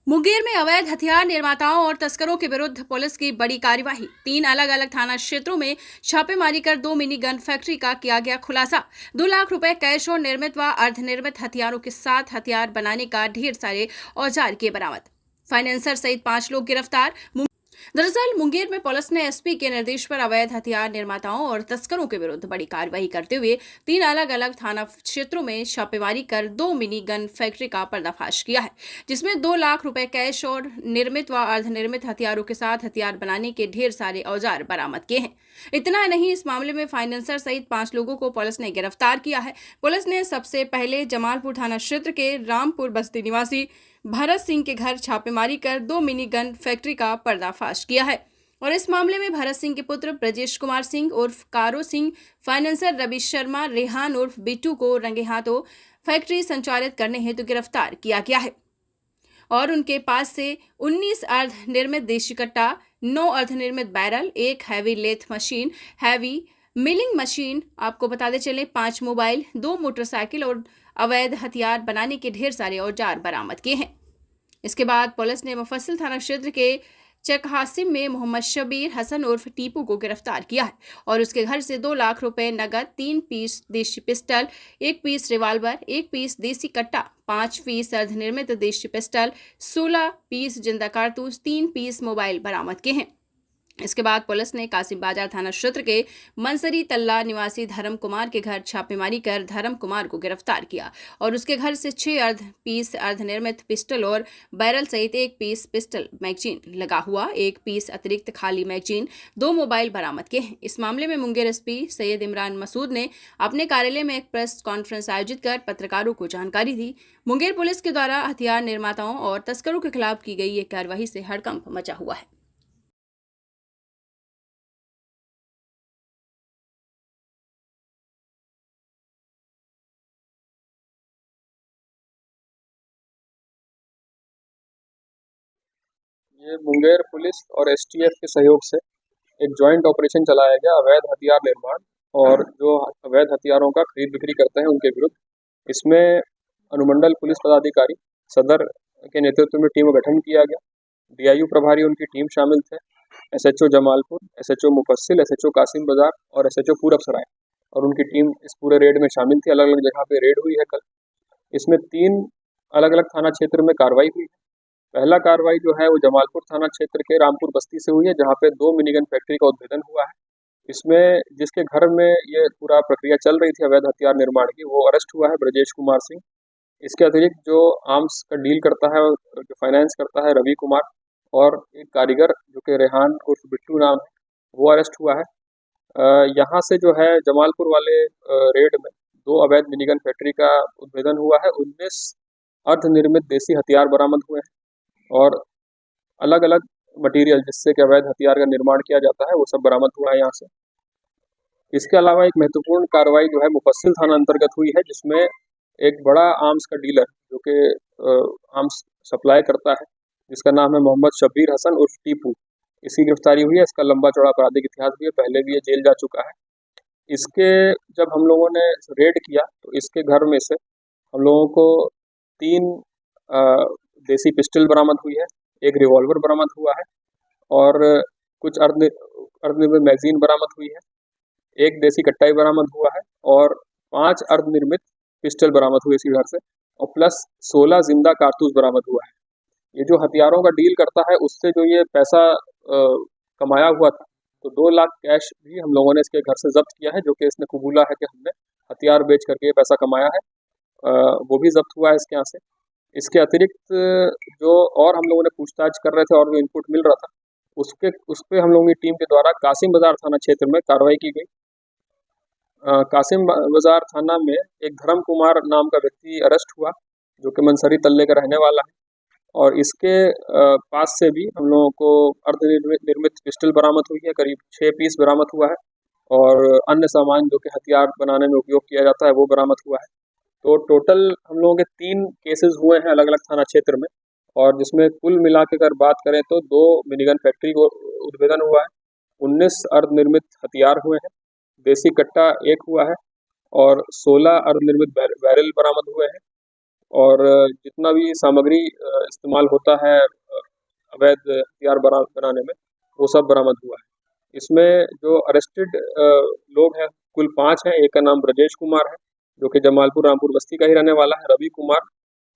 मुंगेर में अवैध हथियार निर्माताओं और तस्करों के विरुद्ध पुलिस की बड़ी कार्यवाही। 3 अलग अलग थाना क्षेत्रों में छापेमारी कर 2 मिनी गन फैक्ट्री का किया गया खुलासा। 2 लाख रुपए कैश और निर्मित व अर्धनिर्मित हथियारों के साथ हथियार बनाने का ढेर सारे औजार किए बरामद। फाइनेंसर सहित 5 लोग गिरफ्तार। दरअसल मुंगेर में पुलिस ने एसपी के निर्देश पर अवैध हथियार निर्माताओं और तस्करों के विरुद्ध बड़ी कार्रवाई करते हुए 3 अलग अलग थाना क्षेत्रों में छापेमारी कर 2 मिनी गन फैक्ट्री का पर्दाफाश किया है, जिसमें 2 लाख रुपए कैश और निर्मित व अर्धनिर्मित हथियारों के साथ हथियार बनाने के ढेर सारे औजार बरामद किए हैं। इतना नहीं, इस मामले में फाइनेंसर सहित 5 लोगों को पुलिस ने गिरफ्तार किया है। पुलिस ने सबसे पहले जमालपुर थाना क्षेत्र के रामपुर बस्ती निवासी भरत सिंह के घर छापेमारी कर 2 मिनी गन फैक्ट्री का पर्दाफाश किया है और इस मामले में भरत सिंह के पुत्र ब्रजेश कुमार सिंह उर्फ कारो सिंह, फाइनेंसर रवि शर्मा, रेहान उर्फ बिट्टू को रंगे हाथों फैक्ट्री संचालित करने हेतु गिरफ्तार किया गया है और उनके पास से 19 अर्ध निर्मित देशी कट्टा, 9 अर्धनिर्मित barrel, 1 heavy lathe machine, heavy milling machine, आपको बताते चले 5 मोबाइल, 2 मोटरसाइकिल और अवैध हथियार बनाने के ढेर सारे औजार बरामद किए हैं। इसके बाद पुलिस ने मुफस्सिल थाना क्षेत्र के चकहासिम में मोहम्मद शबीर हसन उर्फ टीपू को गिरफ्तार किया है और उसके घर से 2 लाख रुपए नगद, 3 पीस देशी पिस्टल, 1 पीस रिवाल्वर, 1 पीस देसी कट्टा, 5 पीस अर्धनिर्मित देशी पिस्टल, 16 पीस जिंदा कारतूस, 3 पीस मोबाइल बरामद किए हैं। इसके बाद पुलिस ने कासिम बाजार थाना क्षेत्र के मनसरी तल्ला निवासी धर्म कुमार के घर छापेमारी कर धर्म कुमार को गिरफ्तार किया और उसके घर से 6 पीस अर्धनिर्मित पिस्टल और बैरल सहित 1 पीस पिस्टल मैगजीन लगा हुआ, 1 पीस अतिरिक्त खाली मैगजीन, 2 मोबाइल बरामद किए हैं। इस मामले में मुंगेर एसपी सैयद इमरान मसूद ने अपने कार्यालय में एक प्रेस कॉन्फ्रेंस आयोजित कर पत्रकारों को जानकारी दी। मुंगेर पुलिस के द्वारा हथियार निर्माताओं और तस्करों के खिलाफ की गई ये कार्रवाई से हड़कंप मचा हुआ है। ये मुंगेर पुलिस और एसटीएफ के सहयोग से एक जॉइंट ऑपरेशन चलाया गया अवैध हथियार निर्माण और जो अवैध हथियारों का खरीद बिक्री करते हैं उनके विरुद्ध। इसमें अनुमंडल पुलिस पदाधिकारी सदर के नेतृत्व में टीम का गठन किया गया। डीआईयू प्रभारी उनकी टीम शामिल थे, एसएचओ जमालपुर, एसएचओ मुफस्सिल, एसएचओ कासिम बाजार और एसएचओ पूरब सराय और उनकी टीम इस पूरे रेड में शामिल थी। अलग अलग जगह पे रेड हुई है कल। इसमें 3 अलग अलग थाना क्षेत्र में कार्रवाई हुई है। पहला कार्रवाई जो है वो जमालपुर थाना क्षेत्र के रामपुर बस्ती से हुई है, जहाँ पे 2 मिनीगन फैक्ट्री का उद्भेदन हुआ है। इसमें जिसके घर में ये पूरा प्रक्रिया चल रही थी अवैध हथियार निर्माण की, वो अरेस्ट हुआ है ब्रजेश कुमार सिंह। इसके अतिरिक्त जो आर्म्स का डील करता है, जो फाइनेंस करता है, रवि कुमार, और एक कारीगर जो कि रेहान उर्फ बिट्टू नाम है, वो अरेस्ट हुआ है। यहाँ से जो है जमालपुर वाले रेड में 2 अवैध मिनीगन फैक्ट्री का उद्भेदन हुआ है। 19 अर्धनिर्मित देसी हथियार बरामद हुए हैं और अलग अलग मटेरियल जिससे कि अवैध हथियार का निर्माण किया जाता है वो सब बरामद हुआ है यहाँ से। इसके अलावा एक महत्वपूर्ण कार्रवाई जो है मुफस्सिल थाना अंतर्गत हुई है, जिसमें एक बड़ा आर्म्स का डीलर जो कि आर्म्स सप्लाई करता है, जिसका नाम है मोहम्मद शबीर हसन उर्फ टीपू, इसकी गिरफ्तारी हुई है। इसका लंबा चौड़ा आपराधिक इतिहास भी है, पहले भी ये जेल जा चुका है। इसके जब हम लोगों ने रेड किया तो इसके घर में से हम लोगों को 3 देसी पिस्टल बरामद हुई है, 1 रिवॉल्वर बरामद हुआ है और कुछ अर्धनिर्मित मैगजीन बरामद हुई है, 1 देसी कट्टा भी बरामद हुआ है और 5 अर्धनिर्मित पिस्टल बरामद हुए इसी घर से और प्लस 16 जिंदा कारतूस बरामद हुआ है। ये जो हथियारों का डील करता है उससे जो ये पैसा कमाया हुआ था, तो 2 लाख कैश भी हम लोगों ने इसके घर से जब्त किया है, जो कि इसने कबूला है कि हमने हथियार बेच करके ये पैसा कमाया है। वो भी जब्त हुआ है इसके यहाँ से। इसके अतिरिक्त जो और हम लोगों ने पूछताछ कर रहे थे और जो इनपुट मिल रहा था उस पे हम लोगों की टीम के द्वारा कासिम बाजार थाना क्षेत्र में कार्रवाई की गई। कासिम बाजार थाना में एक धर्म कुमार नाम का व्यक्ति अरेस्ट हुआ, जो कि मनसरी तल्ले का रहने वाला है और इसके पास से भी हम लोगों को अर्धनिर्मित पिस्टल बरामद हुई है, करीब 6 पीस बरामद हुआ है और अन्य सामान जो कि हथियार बनाने में उपयोग किया जाता है वो बरामद हुआ है। तो टोटल हम लोगों के 3 केसेस हुए हैं अलग अलग थाना क्षेत्र में और जिसमें कुल मिला के अगर बात करें तो 2 मिनीगन फैक्ट्री को उद्भेदन हुआ है, 19 अर्धनिर्मित हथियार हुए हैं, देसी कट्टा 1 हुआ है और 16 अर्धनिर्मित बैरल बरामद हुए हैं। और जितना भी सामग्री इस्तेमाल होता है अवैध हथियार बनाने में, वो सब बरामद हुआ है। इसमें जो अरेस्टेड लोग हैं कुल 5 हैं। एक का नाम ब्रजेश कुमार है, जो कि जमालपुर रामपुर बस्ती का ही रहने वाला है। रवि कुमार,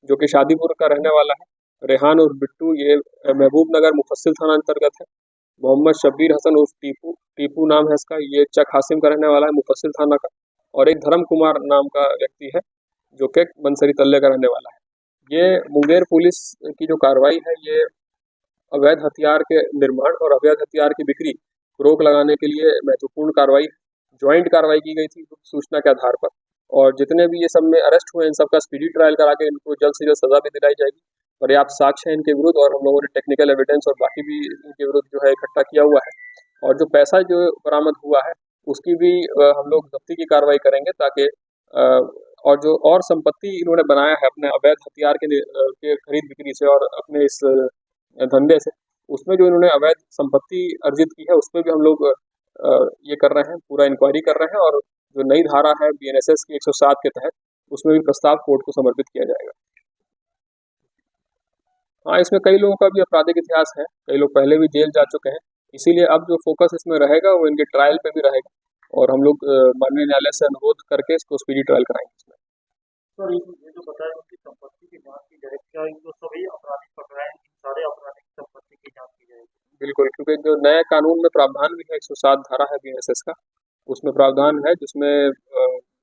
जो कि शादीपुर का रहने वाला है। रेहान उर्फ बिट्टू, ये महबूब नगर मुफस्सिल थाना अंतर्गत है। मोहम्मद शब्बीर हसन उर्फ टीपू, टीपू नाम है इसका, ये चक हासिम का रहने वाला है, मुफस्सिल थाना का। और एक धर्म कुमार नाम का व्यक्ति है, जो कि बंसरी तल्ले का रहने वाला है। ये मुंगेर पुलिस की जो कार्रवाई है, ये अवैध हथियार के निर्माण और अवैध हथियार की बिक्री को रोक लगाने के लिए महत्वपूर्ण कार्रवाई है। ज्वाइंट कार्रवाई की गई थी सूचना के आधार पर, और जितने भी ये सब में अरेस्ट हुए इन सबका स्पीडी ट्रायल करा के इनको जल्द से जल्द सजा भी दिलाई जाएगी। पर्याप्त साक्ष्य है इनके विरुद्ध, और हम लोगों ने टेक्निकल एविडेंस और बाकी भी इनके विरुद्ध जो है इकट्ठा किया हुआ है। और जो पैसा जो बरामद हुआ है उसकी भी हम लोग जब्ती की कार्रवाई करेंगे, ताकि और जो और संपत्ति इन्होंने बनाया है अपने अवैध हथियार के खरीद बिक्री से और अपने इस धंधे से, उसमें जो इन्होंने अवैध संपत्ति अर्जित की है उस पर भी हम लोग ये कर रहे हैं, पूरा इंक्वायरी कर रहे हैं। और जो नई धारा है BNSS की 107 के तहत, उसमें भी प्रस्ताव कोर्ट को समर्पित किया जाएगा। हाँ, इसमें कई लोगों का भी आपराधिक इतिहास है, कई लोग पहले भी जेल जा चुके हैं, इसीलिए अब जो फोकस इसमें रहेगा वो इनके ट्रायल पे भी रहेगा। और हम लोग माननीय न्यायालय से अनुरोध करके इसको स्पीडी ट्रायल कराएंगे इसमें। सर, ये जो बताया उनकी संपत्ति की जांच की जाए, क्या जो सभी अपराधी पकड़ाए हैं, इन सारे अपराधी की संपत्ति की जांच की जाएगी? बिल्कुल, क्योंकि जो नए कानून में प्रावधान भी है, 107 धारा है BNSS का, उसमें प्रावधान है जिसमें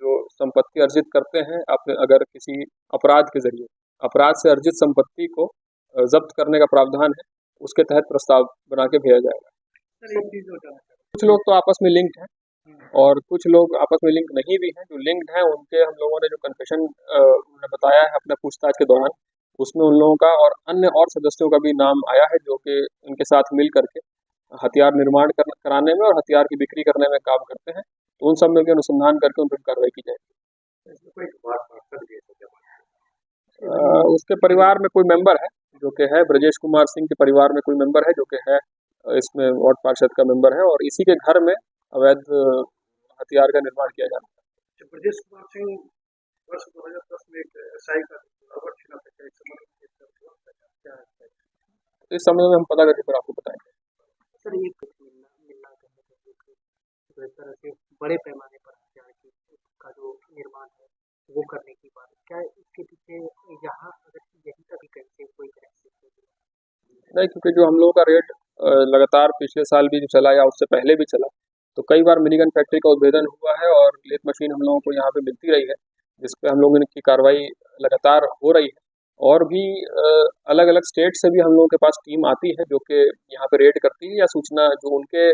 जो संपत्ति अर्जित करते हैं आपने, अगर किसी अपराध के जरिए अपराध से अर्जित संपत्ति को जब्त करने का प्रावधान है, उसके तहत प्रस्ताव बना के भेजा जाएगा। सर, एक चीज जो जानना चाहता कुछ लोग तो आपस में लिंक्ड हैं हूँ, और कुछ लोग आपस में लिंक नहीं भी हैं। जो लिंक्ड हैं उनके हम लोगों ने जो कन्फेशन उन्होंने बताया है अपने पूछताछ के दौरान, उसमें उन लोगों का और अन्य और सदस्यों का भी नाम आया है, जो कि इनके साथ मिल करके हथियार निर्माण कराने में और हथियार की बिक्री करने में काम करते हैं। तो उन सब में भी अनुसंधान करके उन पर कार्रवाई की जाएगी। इसमें कोई बात कर दिए तो क्या उसके परिवार में कोई मेंबर है जो कि है, ब्रजेश कुमार सिंह के परिवार में कोई मेंबर है जो कि है इसमें वार्ड पार्षद का मेंबर है, और इसी के घर में अवैध हथियार का निर्माण किया जाता है। ब्रजेश कुमार सिंह वर्ष 2010 में एक SI का अवार्ड छिना था, क्या इस संबंध में क्या है? इस संबंध में हम पता करके फिर आपको बताएंगे। सर, ये कुछ मिलना जो इस तरह से बड़े पैमाने पर हथियार का जो निर्माण है वो करने की बात, क्या इसके पीछे यहाँ अगर यही तभी कहीं से कोई नहीं, क्योंकि जो हम लोगों का रेट लगातार पिछले साल भी जो चला या उससे पहले भी चला, तो कई बार मिनीगन फैक्ट्री का उद्भेदन हुआ है और लेथ मशीन हम लोगों को यहाँ पे मिलती रही है, जिस पे हम लोगों की कार्रवाई लगातार हो रही है। और भी अलग अलग स्टेट से भी हम लोगों के पास टीम आती है जो कि यहाँ पे रेड करती है, या सूचना जो उनके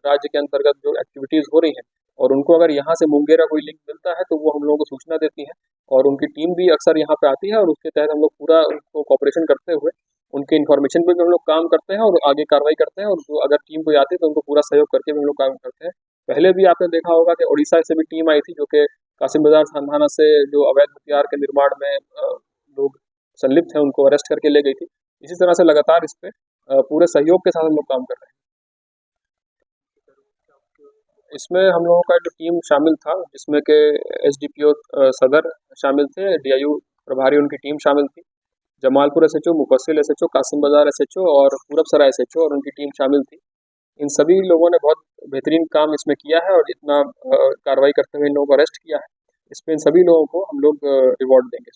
राज्य के अंतर्गत जो एक्टिविटीज़ हो रही हैं, और उनको अगर यहाँ से मुंगेर का कोई लिंक मिलता है तो वो हम लोगों को सूचना देती है, और उनकी टीम भी अक्सर यहाँ पे आती है, और उसके तहत हम लोग पूरा उनको कॉपरेशन करते हुए उनके इन्फॉर्मेशन पे भी हम लोग काम करते हैं और आगे कार्रवाई करते हैं। और जो अगर टीम कोई आती है तो उनको पूरा सहयोग करके भी हम लोग काम करते हैं। पहले भी आपने देखा होगा कि उड़ीसा से भी टीम आई थी, जो कि कासिम बाजार थाना से जो अवैध हथियार के निर्माण में लोग संलिप्त हैं उनको अरेस्ट करके ले गई थी। इसी तरह से लगातार इस पे पूरे सहयोग के साथ हम लोग काम कर रहे हैं। इसमें हम लोगों का जो टीम शामिल था, जिसमें के SDPO सदर शामिल थे, DIU प्रभारी उनकी टीम शामिल थी, जमालपुर SHO, मुफस्सिल SHO, कासिम बाजार SHO और पूरब सराय SHO और उनकी टीम शामिल थी। इन सभी लोगों ने बहुत बेहतरीन काम इसमें किया है, और इतना कार्रवाई करते हुए इन लोगों को अरेस्ट किया है। इसमें इन सभी लोगों को हम लोग रिवॉर्ड देंगे।